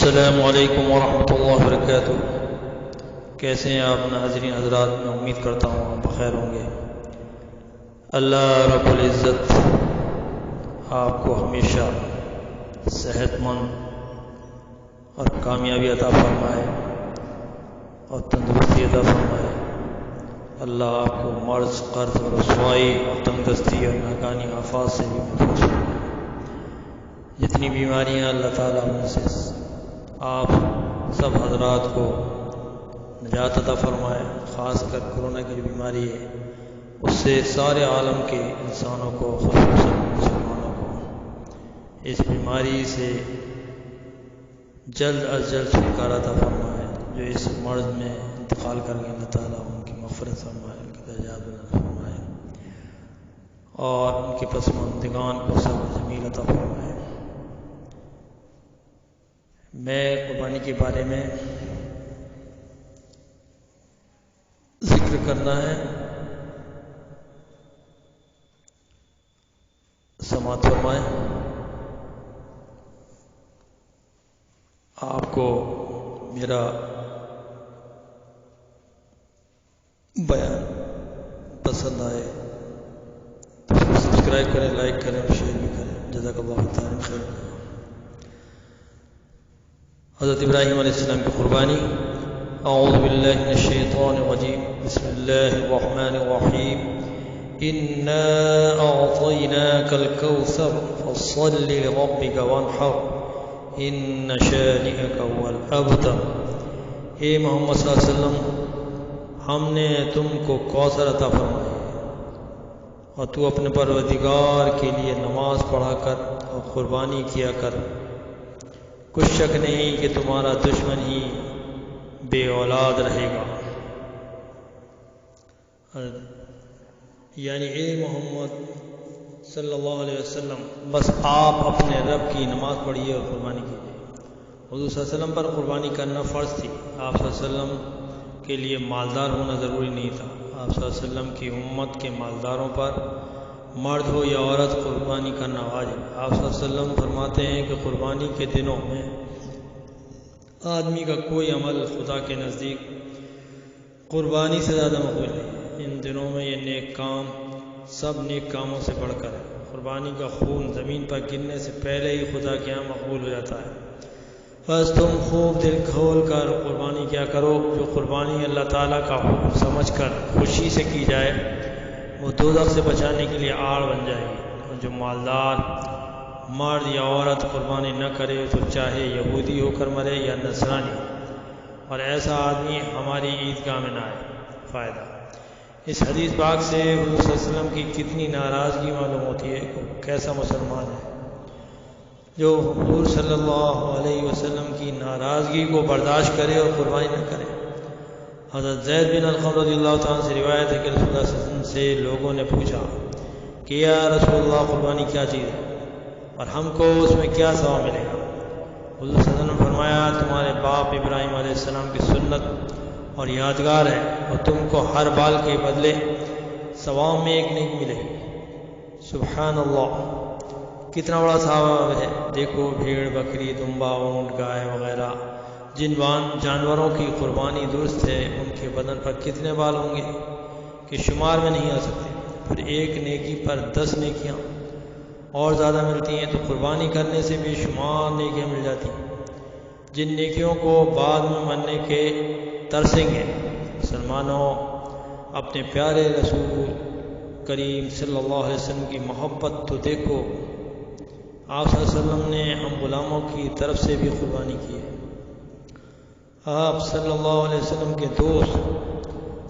السلام علیکم ورحمۃ اللہ وبرکاتہ۔ کیسے ہیں آپ ناظرین حضرات؟ میں امید کرتا ہوں آپ بخیر ہوں گے۔ اللہ رب العزت آپ کو ہمیشہ صحت مند اور کامیابی عطا فرمائے اور تندرستی عطا فرمائے۔ اللہ آپ کو مرض، قرض اور رسوائی اور تنگ دستی اور ناکانی آفات سے بھی محفوظ فرمائے۔ جتنی بیماریاں اللہ تعالیٰ ان سے آپ سب حضرات کو نجات عطا فرمائے، خاص کر کرونا کی جو بیماری ہے اس سے سارے عالم کے انسانوں کو، خصوصاً مسلمانوں کو اس بیماری سے جلد از جلد چھٹکارا عطا فرمائے۔ جو اس مرض میں انتقال کر گئے اللہ تعالیٰ ان کی مغفرت فرمائے، ان کی درجات بلند فرمائے اور ان کے پسماندگان کو صبر جمیل عطا فرمائے۔ میں قربانی کے بارے میں ذکر کرنا ہے، سماعت فرمائیں۔ آپ کو میرا بیان پسند آئے تو سبسکرائب کریں، لائک کریں اور شیئر بھی کریں۔ جزاک اللہ تعالی خیر۔ حضرت ابراہیم علیہ السلام کی قربانی۔ اعوذ باللہ من الشیطان الرجیم، بسم اللہ الرحمن الرحیم۔ انا اعطیناک الکوثر فصل لربک وانحر ان شانئک هو الابتر۔ اے محمد صلی اللہ علیہ وسلم، ہم نے تم کو کوثر عطا فرمایا اور تو اپنے پروردگار کے لیے نماز پڑھا کر اور قربانی کیا کر۔ کچھ شک نہیں کہ تمہارا دشمن ہی بے اولاد رہے گا۔ یعنی اے محمد صلی اللہ علیہ وسلم، بس آپ اپنے رب کی نماز پڑھیے اور قربانی کیجیے۔ حضور صلی اللہ علیہ وسلم پر قربانی کرنا فرض تھی۔ آپ صلی اللہ علیہ وسلم کے لیے مالدار ہونا ضروری نہیں تھا۔ آپ صلی اللہ علیہ وسلم کی امت کے مالداروں پر مرد ہو یا عورت قربانی کرنا واجب۔ آپ صلی اللہ علیہ وسلم فرماتے ہیں کہ قربانی کے دنوں میں آدمی کا کوئی عمل خدا کے نزدیک قربانی سے زیادہ مقبول نہیں۔ ان دنوں میں یہ نیک کام سب نیک کاموں سے بڑھ کر ہے۔ قربانی کا خون زمین پر گرنے سے پہلے ہی خدا کے یہاں مقبول ہو جاتا ہے۔ بس تم خوب دل کھول کر قربانی کیا کرو۔ جو قربانی اللہ تعالیٰ کا حکم سمجھ کر خوشی سے کی جائے وہ دوزخ سے بچانے کے لیے آڑ بن جائے گی۔ اور جو مالدار مرد یا عورت قربانی نہ کرے تو چاہے یہودی ہو کر مرے یا نصرانی، اور ایسا آدمی ہماری عیدگاہ میں نہ آئے۔ فائدہ اس حدیث پاک سے حضور صلی اللہ علیہ وسلم کی کتنی ناراضگی معلوم ہوتی ہے کہ کیسا مسلمان ہے جو حضور صلی اللہ علیہ وسلم کی ناراضگی کو برداشت کرے اور قربانی نہ کرے۔ حضرت زید بن ارقم رضی اللہ تعالیٰ سے روایت ہے کہ رسول اللہ صلی اللہ علیہ وسلم سے لوگوں نے پوچھا کہ یا رسول اللہ، قربانی کیا چیز ہے اور ہم کو اس میں کیا ثواب ملے گا؟ حضور صلی اللہ علیہ وسلم نے فرمایا، تمہارے باپ ابراہیم علیہ السلام کی سنت اور یادگار ہے، اور تم کو ہر بال کے بدلے ثواب میں ایک نیک ملے گی۔ سبحان اللہ، کتنا بڑا ثواب ہے۔ دیکھو بھیڑ، بکری، دمبا، اونٹ، گائے وغیرہ جن جانوروں کی قربانی درست ہے ان کے بدن پر کتنے بال ہوں گے کہ شمار میں نہیں آ سکتے۔ پھر ایک نیکی پر 10 نیکیاں اور زیادہ ملتی ہیں، تو قربانی کرنے سے بے شمار نیکیاں مل جاتی ہیں جن نیکیوں کو بعد میں مننے کے ترسیں گے۔ مسلمانوں، اپنے پیارے رسول کریم صلی اللہ علیہ وسلم کی محبت تو دیکھو۔ آپ صلی اللہ علیہ وسلم نے ہم غلاموں کی طرف سے بھی قربانی کی ہے۔ آپ صلی اللہ علیہ وسلم کے دوست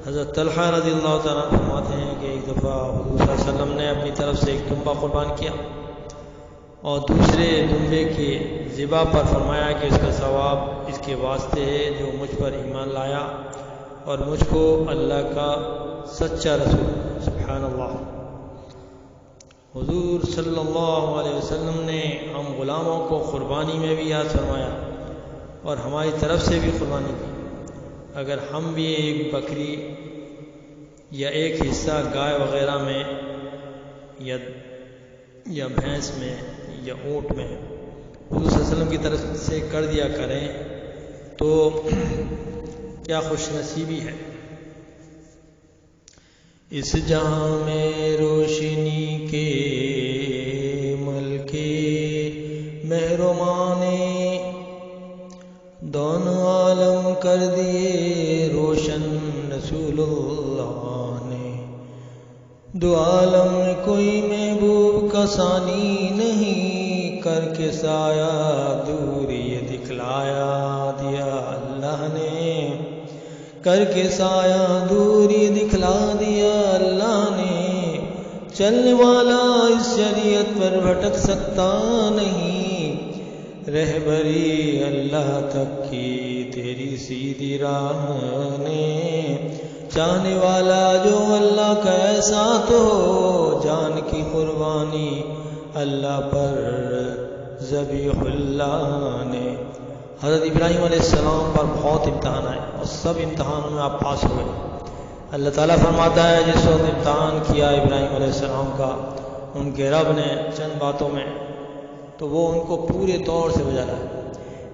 حضرت طلحہ رضی اللہ تعالیٰ فرماتے ہیں کہ ایک دفعہ حضور صلی اللہ علیہ وسلم نے اپنی طرف سے ایک دمبا قربان کیا اور دوسرے دمبے کے ذبح پر فرمایا کہ اس کا ثواب اس کے واسطے ہے جو مجھ پر ایمان لایا اور مجھ کو اللہ کا سچا رسول۔ سبحان اللہ، حضور صلی اللہ علیہ وسلم نے ہم غلاموں کو قربانی میں بھی یاد فرمایا اور ہماری طرف سے بھی قربانی کی۔ اگر ہم بھی ایک بکری یا ایک حصہ گائے وغیرہ میں یا بھینس میں یا اونٹ میں حضور صلی اللہ علیہ وسلم کی طرف سے کر دیا کریں تو کیا خوش نصیبی ہے۔ اس جہاں میں روشنی کے ملکے محرمان دونوں عالم کر دیے روشن رسول اللہ نے، دو عالم میں کوئی محبوب کا ثانی نہیں، کر کے سایہ دور یہ دکھلایا دیا اللہ نے، کر کے سایہ دور یہ دکھلا دیا اللہ نے، چلنے والا اس شریعت پر بھٹک سکتا نہیں، رہبری اللہ تک کی تیری سیدھی راہ نے، چاہنے والا جو اللہ کا ایسا تو ہو، جان کی قربانی اللہ پر ذبیح اللہ نے۔ حضرت ابراہیم علیہ السلام پر بہت امتحان آئے اور سب امتحانوں میں آپ پاس ہوئے۔ اللہ تعالیٰ فرماتا ہے جس وقت امتحان کیا ابراہیم علیہ السلام کا ان کے رب نے چند باتوں میں، تو وہ ان کو پورے طور سے بجا لایا۔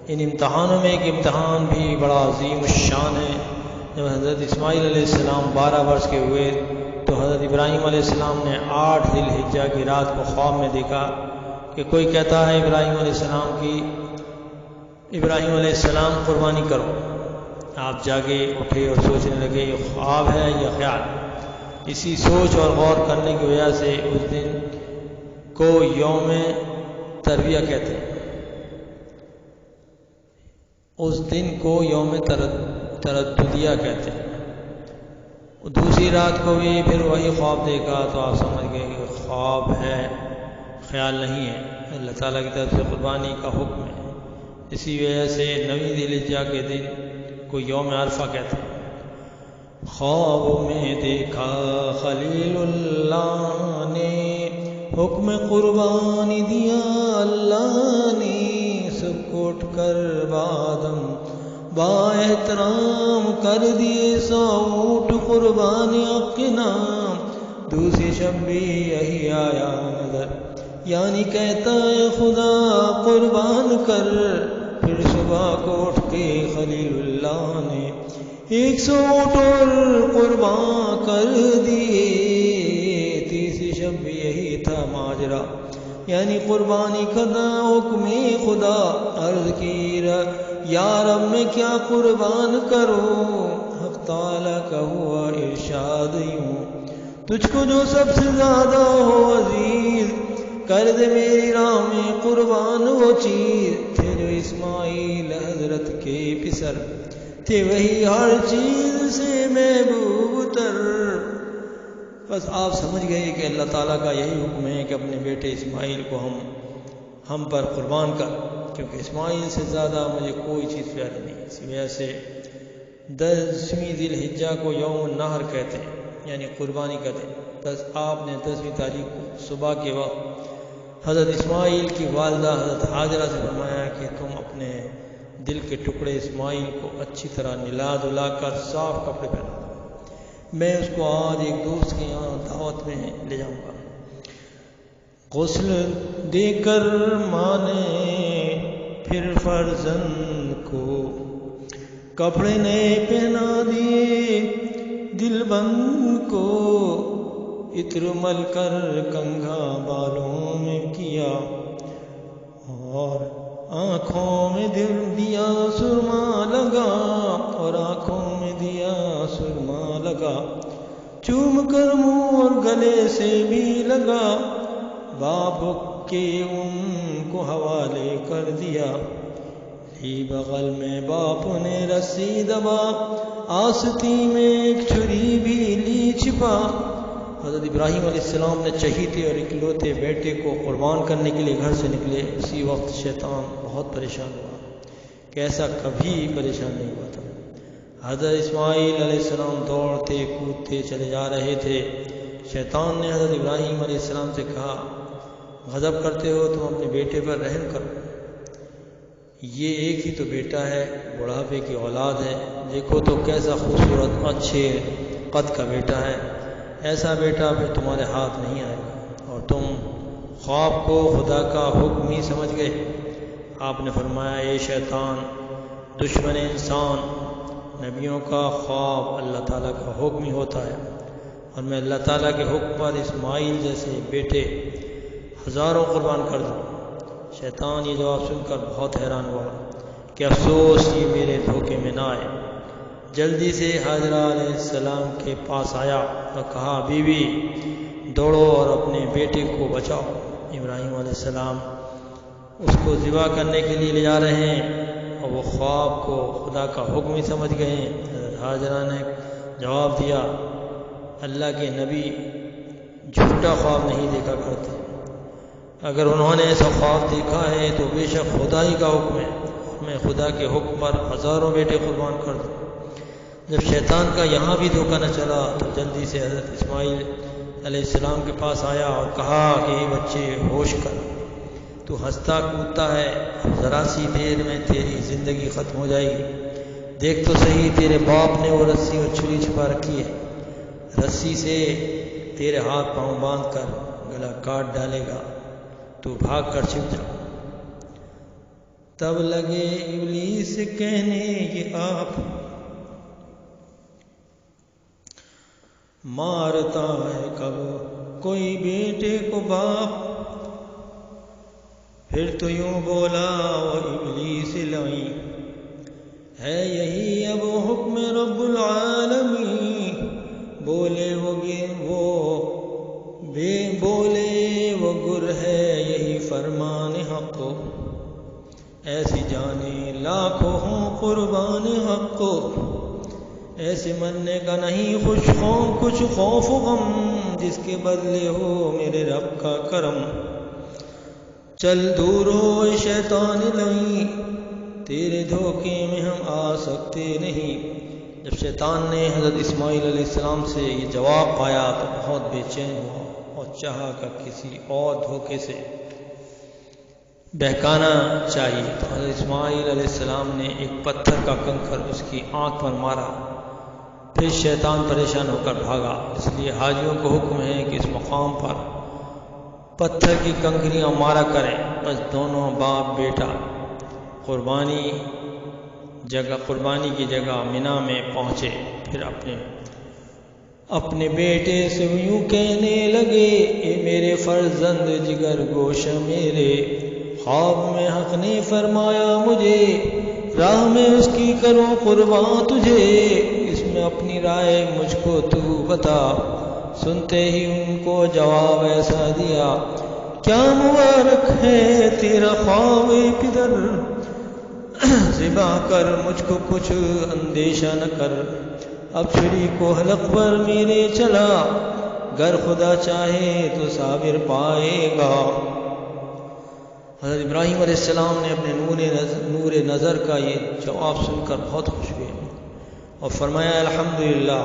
ان امتحانوں میں ایک امتحان بھی بڑا عظیم الشان ہے۔ جب حضرت اسماعیل علیہ السلام 12 برس کے ہوئے تو حضرت ابراہیم علیہ السلام نے 8 ذی الحجہ کی رات کو خواب میں دیکھا کہ کوئی کہتا ہے ابراہیم علیہ السلام قربانی کرو۔ آپ جاگے اٹھے اور سوچنے لگے یہ خواب ہے یا خیال۔ اسی سوچ اور غور کرنے کی وجہ سے اس دن کو یوم ترویہ کہتے ہیں، اس دن کو یوم ترددیہ کہتے ہیں۔ دوسری رات کو بھی پھر وہی خواب دیکھا تو آپ سمجھ گئے کہ خواب ہے، خیال نہیں ہے، اللہ تعالیٰ کی طرف سے قربانی کا حکم ہے۔ اسی وجہ سے 9 ذی الحجہ کے دن کو یوم عرفہ کہتے ہیں۔ خواب میں دیکھا خلیل اللہ نے، حکم قربانی دیا اللہ نے، سب کو اٹھ کر بادم با احترام کر دیے 100 اونٹ قربانی حق کے نام۔ دوسری شب بھی یہی آیا نظر، یعنی کہتا ہے خدا قربان کر، پھر صبح کو اٹھ کے خلیل اللہ نے 100 اونٹ اور قربان کر دیے۔ تیسری شب بھی یہی تھا ماجرا، یعنی قربانی کرنا حکم خدا۔ عرض کی یا رب میں کیا قربان کروں، حق تعالیٰ کا ہوا ارشاد یوں، تجھ کو جو سب سے زیادہ ہو عزیز، کر دے میری راہ میں قربان وہ چیز۔ تھے جو اسماعیل حضرت کے پسر، تھے وہی ہر چیز سے محبوب تر۔ بس آپ سمجھ گئے کہ اللہ تعالیٰ کا یہی حکم ہے کہ اپنے بیٹے اسماعیل کو ہم پر قربان کر، کیونکہ اسماعیل سے زیادہ مجھے کوئی چیز پیاری نہیں۔ اسی وجہ سے 10ویں ذی الحجہ کو یوم النحر کہتے ہیں، یعنی قربانی کہتے ہیں۔ آپ نے 10ویں تاریخ کو صبح کے وقت حضرت اسماعیل کی والدہ حضرت حاجرہ سے فرمایا کہ تم اپنے دل کے ٹکڑے اسماعیل کو اچھی طرح نلا دھلا کر صاف کپڑے پہنا دو، میں اس کو آج ایک دوست کے یہاں دعوت میں لے جاؤں گا۔ غسل دے کر ماں نے پھر فرزند کو کپڑے نئے پہنا دیے، دل بند کو عطر مل کر کنگھا بالوں میں کیا، اور آنکھوں میں دیا سرما لگا، اور آنکھوں میں دیا سرما لگا، چوم کر منہ اور گلے سے بھی لگا، باپ کے ان کو حوالے کر دیا، لی بغل میں باپ نے رسی دبا، آستی میں ایک چھری بھی لی چھپا۔ حضرت ابراہیم علیہ السلام نے چہیتے اور اکلوتے بیٹے کو قربان کرنے کے لیے گھر سے نکلے۔ اسی وقت شیطان بہت پریشان ہوا کہ ایسا کبھی پریشان نہیں ہوا تھا۔ حضرت اسماعیل علیہ السلام دوڑتے کودتے چلے جا رہے تھے۔ شیطان نے حضرت ابراہیم علیہ السلام سے کہا غضب کرتے ہو تم اپنے بیٹے پر رحم کرو، یہ ایک ہی تو بیٹا ہے، بڑھاپے کی اولاد ہے، دیکھو تو کیسا خوبصورت اچھے قد کا بیٹا ہے، ایسا بیٹا پھر تمہارے ہاتھ نہیں آئے گا، اور تم خواب کو خدا کا حکم ہی سمجھ گئے۔ آپ نے فرمایا اے شیطان دشمن انسان، نبیوں کا خواب اللہ تعالیٰ کا حکم ہی ہوتا ہے، اور میں اللہ تعالیٰ کے حکم پر اسماعیل جیسے بیٹے ہزاروں قربان کر دوں۔ شیطان یہ جواب سن کر بہت حیران ہوا کہ افسوس یہ میرے دھوکے میں نہ آئے۔ جلدی سے حاجرہ علیہ السلام کے پاس آیا اور کہا بیوی دوڑو اور اپنے بیٹے کو بچاؤ۔ ابراہیم علیہ السلام اس کو ذبح کرنے کے لیے لے جا رہے ہیں اور وہ خواب کو خدا کا حکم ہی سمجھ گئے ہیں۔ حضرت حاجرہ نے جواب دیا اللہ کے نبی جھوٹا خواب نہیں دیکھا کرتے، اگر انہوں نے ایسا خواب دیکھا ہے تو بے شک خدا ہی کا حکم ہے، میں خدا کے حکم پر ہزاروں بیٹے قربان کر دوں۔ جب شیطان کا یہاں بھی دھوکہ نہ چلا تو جلدی سے حضرت اسماعیل علیہ السلام کے پاس آیا اور کہا کہ اے بچے ہوش کر، تو ہنستا کودتا ہے، اب ذرا سی دیر میں تیری زندگی ختم ہو جائے گی۔ دیکھ تو صحیح تیرے باپ نے وہ رسی اور چھری چھپا رکھی ہے، رسی سے تیرے ہاتھ پاؤں باندھ کر گلا کاٹ ڈالے گا، تو بھاگ کر چھپ جا۔ تب لگے ابلیس کہنے یہ آپ مارتا ہے کب کوئی بیٹے کو باپ، پھر تو یوں بولا وہ ابلیس لعین، ہے یہی اب حکم رب العالمین، بولے وہ گر ہے یہی فرمان حق، ایسی جانے لاکھوں ہوں قربان حق، ایسے مرنے کا نہیں کچھ خوف و غم، جس کے بدلے ہو میرے رب کا کرم، چل دور ہو اے شیطان لعین، تیرے دھوکے میں ہم آ سکتے نہیں۔ جب شیطان نے حضرت اسماعیل علیہ السلام سے یہ جواب پایا تو بہت بے چین ہوا اور چاہا کہ کسی اور دھوکے سے بہکانا چاہیے، تو حضرت اسماعیل علیہ السلام نے ایک پتھر کا کنکر اس کی آنکھ پر مارا، پھر شیطان پریشان ہو کر بھاگا۔ اس لیے حاجیوں کو حکم ہے کہ اس مقام پر پتھر کی کنکریاں مارا کریں۔ بس دونوں باپ بیٹا قربانی کی جگہ مینا میں پہنچے، پھر اپنے بیٹے سے یوں کہنے لگے اے میرے فرزند جگر گوش میرے، خواب میں حق نے فرمایا مجھے، راہ میں اس کی کروں قربان تجھے، اس میں اپنی رائے مجھ کو تو بتا۔ سنتے ہی ان کو جواب ایسا دیا کیا مبارک ہے تیرا خواب پدر، ذبح کر مجھ کو کچھ اندیشہ نہ کر، اب چھری کو حلق پر میرے چلا، گر خدا چاہے تو صابر پائے گا۔ حضرت ابراہیم علیہ السلام نے اپنے نور نظر کا یہ جواب سن کر بہت خوش ہوئے اور فرمایا الحمدللہ،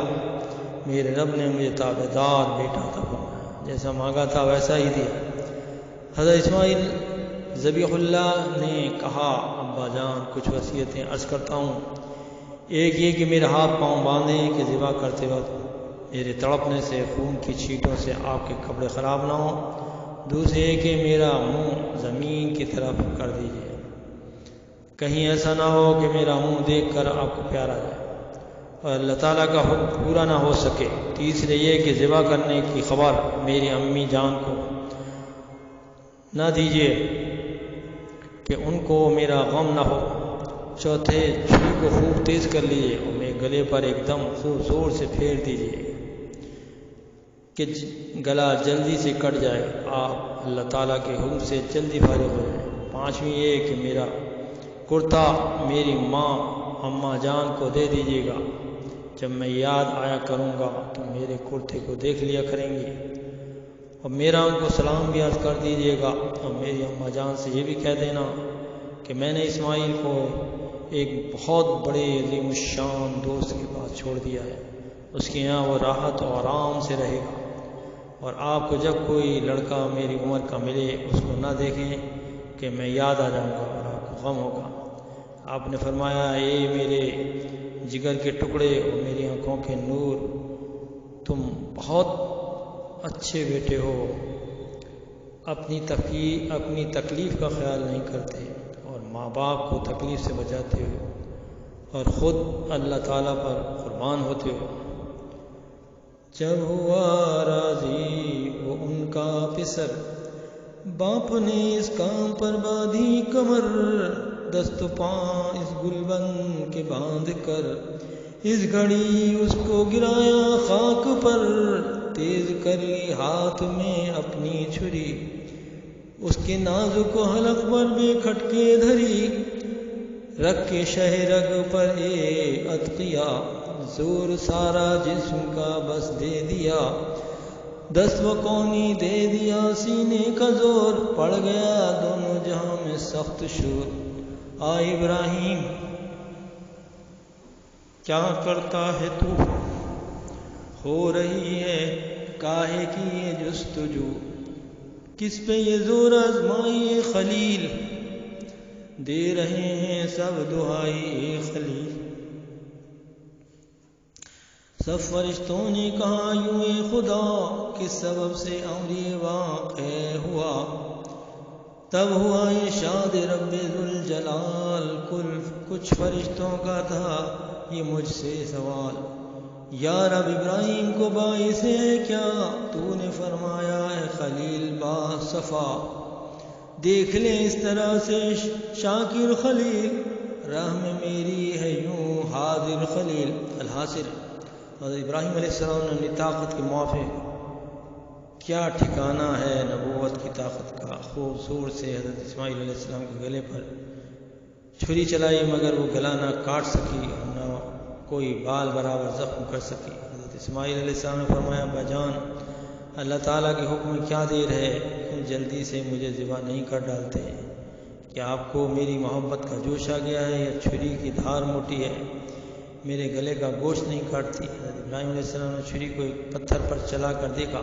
میرے رب نے مجھے تابعدار بیٹا عطا فرمایا، جیسا مانگا تھا ویسا ہی دیا۔ حضرت اسماعیل ذبیح اللہ نے کہا ابا جان کچھ وصیتیں عرض کرتا ہوں، ایک یہ کہ میرے ہاتھ پاؤں باندھیں کہ ذبح کرتے وقت میرے تڑپنے سے خون کی چھینٹوں سے آپ کے کپڑے خراب نہ ہوں، دوسرے یہ کہ میرا منہ زمین کی طرف کر دیجیے، کہیں ایسا نہ ہو کہ میرا منہ دیکھ کر آپ کو پیار آ جائے اور اللہ تعالیٰ کا حکم پورا نہ ہو سکے، تیسرے یہ کہ ذبح کرنے کی خبر میری امی جان کو نہ دیجیے کہ ان کو میرا غم نہ ہو، چوتھے چھری کو خوب تیز کر لیجیے اور میرے گلے پر ایک دم خوب زور سے پھیر دیجیے کہ گلا جلدی سے کٹ جائے، آپ اللہ تعالیٰ کے حکم سے جلدی فارغ ہو جائیں۔ پانچویں یہ کہ میرا کرتا میری ماں اماں جان کو دے دیجیے گا، جب میں یاد آیا کروں گا تو میرے کرتے کو دیکھ لیا کریں گی، اور میرا ان کو سلام بھی عرض کر دیجیے گا، اور میری اماں جان سے یہ بھی کہہ دینا کہ میں نے اسماعیل کو ایک بہت بڑے عظیم الشان دوست کے پاس چھوڑ دیا ہے، اس کے یہاں وہ راحت اور آرام سے رہے گا، اور آپ کو جب کوئی لڑکا میری عمر کا ملے اس کو نہ دیکھیں کہ میں یاد آ جاؤں گا اور آپ کو غم ہوگا۔ آپ نے فرمایا اے میرے جگر کے ٹکڑے اور میری آنکھوں کے نور، تم بہت اچھے بیٹے ہو، اپنی تکلیف کا خیال نہیں کرتے اور ماں باپ کو تکلیف سے بچاتے ہوئے اور خود اللہ تعالیٰ پر قربان ہوتے ہوئے جب ہوا راضی وہ ان کا پسر باپ نے اس کام پر باندھی کمر دست پاں اس گلبن کے باندھ کر اس گھڑی اس کو گرایا خاک پر تیز کر لی ہاتھ میں اپنی چھری اس کے نازک حلق پر بے کھٹکے دھری رکھ کے شہ رگ پر اتقیا زور سارا جسم کا بس دے دیا دست و کونی دے دیا سینے کا زور پڑ گیا دونوں جہاں میں سخت شور آ ابراہیم کیا کرتا ہے تو ہو رہی ہے کاہے کی یہ جستجو کس پہ یہ زور آزمائی خلیل دے رہے ہیں سب دعائی خلیل سب فرشتوں نے کہا یوں اے خدا کس سبب سے امر یہ واقع ہوا تب ہوا ارشاد رب ذوالجلال کچھ فرشتوں کا تھا یہ مجھ سے سوال یا رب ابراہیم کو باعث ہے کیا تو نے فرمایا ہے خلیل با صفا دیکھ لیں اس طرح سے شاکر خلیل راہ میں میری ہے یوں حاضر خلیل الحاصل حضرت ابراہیم علیہ السلام نے اپنی طاقت کے موافق کیا ٹھکانہ ہے نبوت کی طاقت کا خوب زور سے حضرت اسماعیل علیہ السلام کے گلے پر چھری چلائی مگر وہ گلا نہ کاٹ سکی نہ کوئی بال برابر زخم کر سکی حضرت اسماعیل علیہ السلام نے فرمایا بجان اللہ تعالیٰ کے حکم میں کیا دیر ہے کیوں جلدی سے مجھے ذبح نہیں کر ڈالتے کیا آپ کو میری محبت کا جوش آ گیا ہے یا چھری کی دھار موٹی ہے میرے گلے کا گوشت نہیں کاٹتی حضرت ابراہیم علیہ السلام نے چھری کو ایک پتھر پر چلا کر دیکھا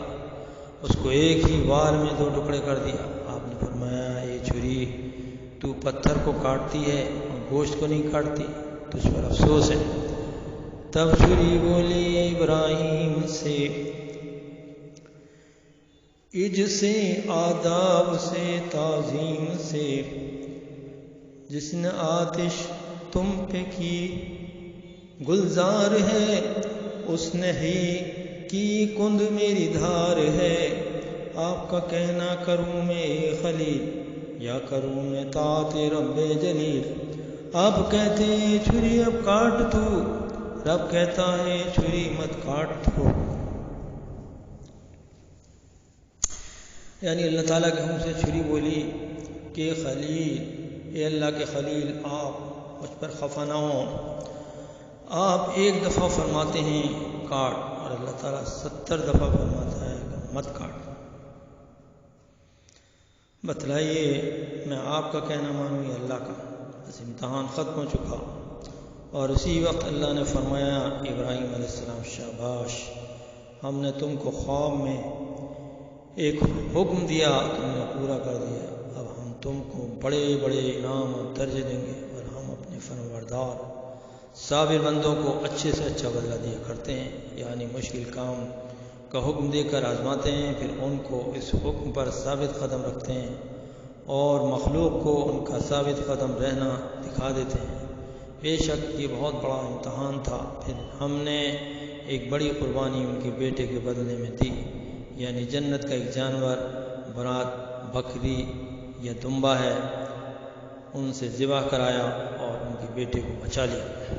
اس کو ایک ہی وار میں 2 ٹکڑے کر دیا آپ نے فرمایا یہ چھری تو پتھر کو کاٹتی ہے اور گوشت کو نہیں کاٹتی تجھ پر افسوس ہے تب چھری بولی ابراہیم سے عج سے آداب سے تعظیم سے جس نے آتش تم پہ کی گلزار ہے اس نے ہی کی کند میری دھار ہے آپ کا کہنا کروں میں خلیل یا کروں میں طاعت رب جلیل آپ کہتے ہیں چھری اب کاٹ تو رب کہتا ہے چھری مت کاٹ تو یعنی اللہ تعالیٰ کے ہم سے چھری بولی کہ خلیل اے اللہ کے خلیل آپ مجھ پر خفا نہ ہوں آپ ایک دفعہ فرماتے ہیں کاٹ اور اللہ تعالیٰ 70 دفعہ فرماتا ہے کہ مت کاٹ بتلائیے میں آپ کا کہنا مانوں یا اللہ کا بس امتحان ختم ہو چکا اور اسی وقت اللہ نے فرمایا ابراہیم علیہ السلام شاباش ہم نے تم کو خواب میں ایک حکم دیا تم نے پورا کر دیا اب ہم تم کو بڑے بڑے انعام اور درجے دیں گے اور ہم اپنے فرمانبردار صابر بندوں کو اچھے سے اچھا بدلہ دیا کرتے ہیں یعنی مشکل کام کا حکم دے کر آزماتے ہیں پھر ان کو اس حکم پر ثابت قدم رکھتے ہیں اور مخلوق کو ان کا ثابت قدم رہنا دکھا دیتے ہیں بے شک یہ بہت بڑا امتحان تھا پھر ہم نے ایک بڑی قربانی ان کے بیٹے کے بدلے میں دی یعنی جنت کا ایک جانور برات بکری یا دمبا ہے ان سے ذبح کرایا اور ان کے بیٹے کو بچا لیا